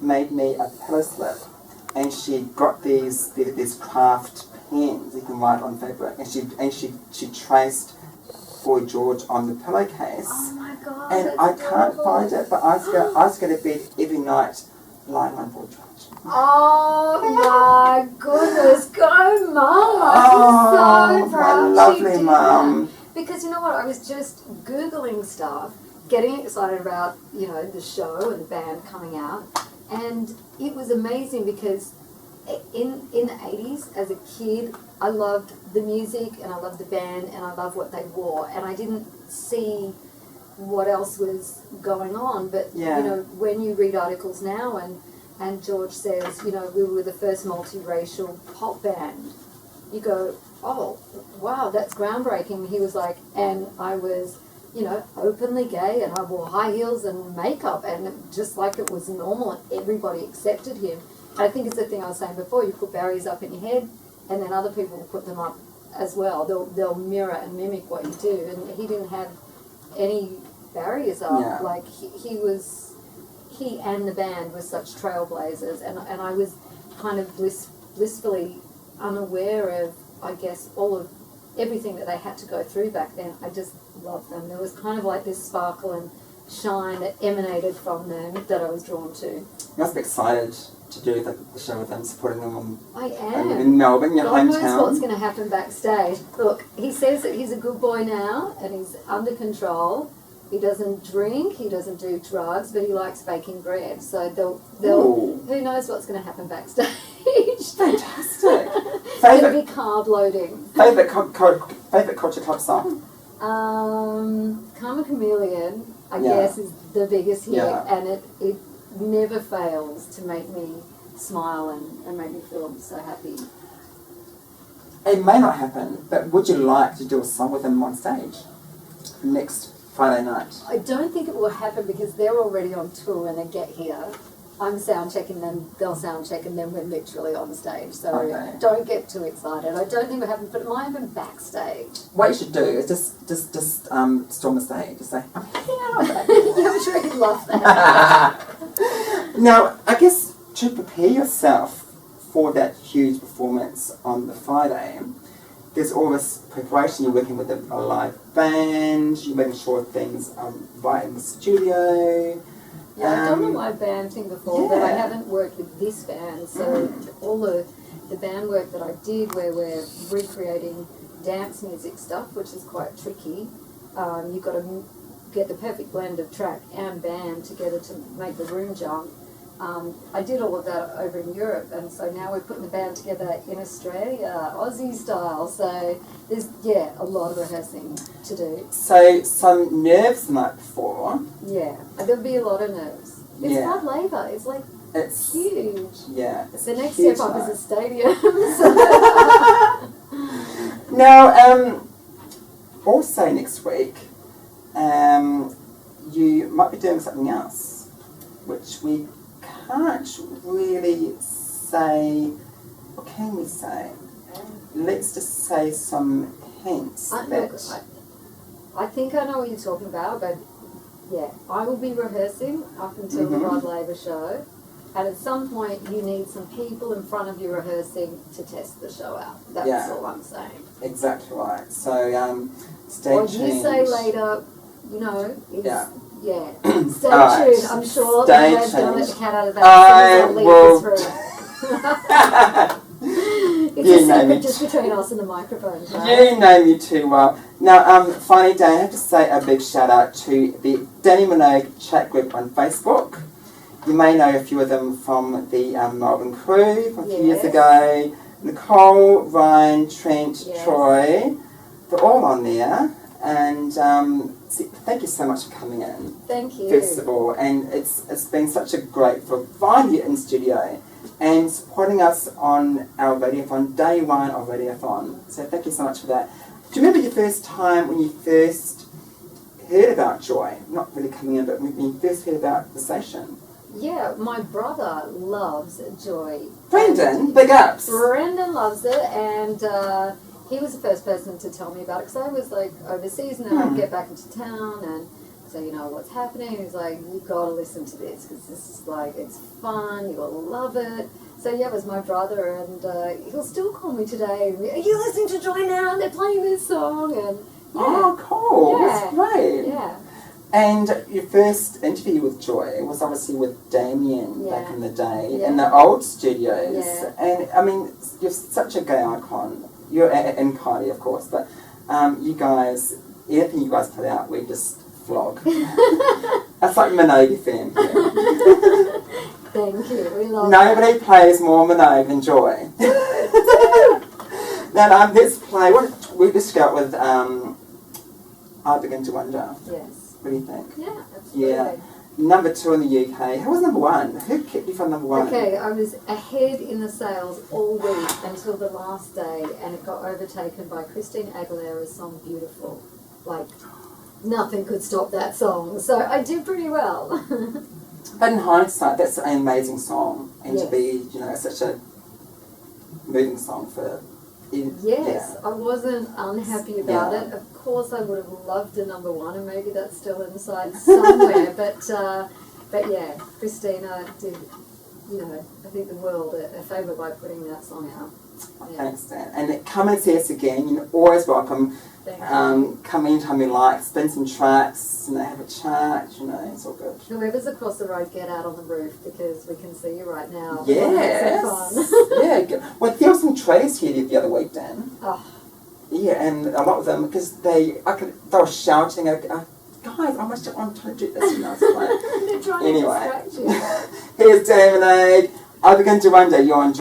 made me a pillow slip, and she got these craft pens you can write on fabric, and she traced Boy George on the pillowcase. Oh my God! And I can't find it, but I was going to bed every night lying on Boy George. Oh my goodness, go Mum! I'm so proud. My lovely Mum. Because you know what, I was just Googling stuff, getting excited about, you know, the show and the band coming out, and it was amazing because in the 80s, as a kid, I loved the music and I loved the band and I loved what they wore, and I didn't see what else was going on, but you know, when you read articles now and George says, you know, we were the first multiracial pop band, you go, oh, wow, that's groundbreaking. He was like, and I was, you know, openly gay, and I wore high heels and makeup, and just like it was normal, and everybody accepted him. I think it's the thing I was saying before, you put barriers up in your head, and then other people will put them up as well. They'll mirror and mimic what you do, and he didn't have any barriers up. Yeah. Like, he and the band were such trailblazers, and I was kind of blissfully unaware of, I guess, everything that they had to go through back then. I just loved them. There was kind of like this sparkle and shine that emanated from them that I was drawn to. You must be excited to do the show with them, supporting them I am. in Melbourne, your God hometown. knows what's going to happen backstage. Look, he says that he's a good boy now and he's under control. He doesn't drink, he doesn't do drugs, but he likes baking bread. So they'll who knows what's going to happen backstage. Fantastic. It's going to be carb loading. Favourite Culture Club song? Karma Chameleon, I guess, is the biggest hit, and it never fails to make me smile and make me feel so happy. It may not happen, but would you like to do a song with them on stage next Friday night? I don't think it will happen because they're already on tour when they get here. I'm sound checking them, they'll sound check, and then we're literally on stage. So don't get too excited. I don't think it will happen, but it might happen backstage. What you should do is just storm the stage. Just say, I'm here. Yeah, I'm sure he'd love that. Now, I guess to prepare yourself for that huge performance on the Friday, there's all this preparation. You're working with a live band, you're making sure things are right in the studio. Yeah, I've done a live band thing before, but I haven't worked with this band, so all the band work that I did where we're recreating dance music stuff, which is quite tricky, you've got to get the perfect blend of track and band together to make the room jump. I did all of that over in Europe, and so now we're putting the band together in Australia, Aussie style, so there's, a lot of rehearsing to do. So, some nerves the night before. Yeah, there'll be a lot of nerves. It's hard labour, it's huge. Yeah. The next step up is a stadium. Now, also next week, you might be doing something else, which we can't really say. What can we say? Let's just say some hints. I think I know what you're talking about, but I will be rehearsing up until the Rod Laver show, and at some point you need some people in front of you rehearsing to test the show out. That's all I'm saying. Exactly right. So stay tuned. What you say later, you know, is stay right. tuned. I'm sure Stay that don't let the cat out of that. I will. It's a secret just between us and the microphones, right? You know me too well. Now, finally, Dan, I have to say a big shout out to the Dannii Minogue chat group on Facebook. You may know a few of them from the Melbourne crew from a few years ago. Nicole, Ryan, Trent, Troy, they're all on there. And thank you so much for coming in. Thank you. First of all, and it's been such a great for finding you in studio and supporting us on our radiothon, day one of radiothon. So thank you so much for that. Do you remember your first time when you first heard about Joy? Not really coming in, but when you first heard about the station. Yeah, my brother loves Joy. Brendan, big ups. Brendan loves it, and he was the first person to tell me about it, because I was like overseas and then I'd get back into town, and so you know what's happening. He's like, you've got to listen to this because this is like, it's fun, you'll love it. So yeah, it was my brother, and he'll still call me today. Are you listening to Joy now? They're playing this song, and yeah. Oh, cool! Yeah. That's great. Yeah. And your first interview with Joy was obviously with Damien Yeah. back in the day Yeah. in the old studios. Yeah. And I mean, you're such a gay icon. You're and Kylie, of course, but you guys, anything you guys put out, we just flog. That's like Minogue FM here. Thank you. We love Nobody plays more Minogue than Joy. Now, let's play. We just go with I Begin to Wonder. Yes. What do you think? Yeah, absolutely. Yeah. Number 2 in the UK. Who was number 1? Who kept you from number 1? Okay, I was ahead in the sales all week until the last day, and it got overtaken by Christina Aguilera's song Beautiful. Like, nothing could stop that song, so I did pretty well. But in hindsight, that's an amazing song, and Yes. to be, such a moving song for. Yes, I wasn't unhappy about Yeah. it. Of course, I would have loved a number 1, and maybe that's still inside somewhere. but yeah, Christina did, I think the world a favour by putting that song out. Yeah. Thanks, Dan. And come and see us again. You're always welcome. Thank you. Come anytime you like. Spin some tracks. Have a chat. It's all good. Whoever's across the road, get out on the roof because we can see you right now. Yes. Fun. Yeah. Good. Well, there were some tradies here the other week, Dan. Oh. Yeah, and a lot of them because they were shouting. Guys, I'm trying to do this. It's like, They're trying anyway. to distract you. Here's Dannii Minogue. I Begin to Wonder. You're on.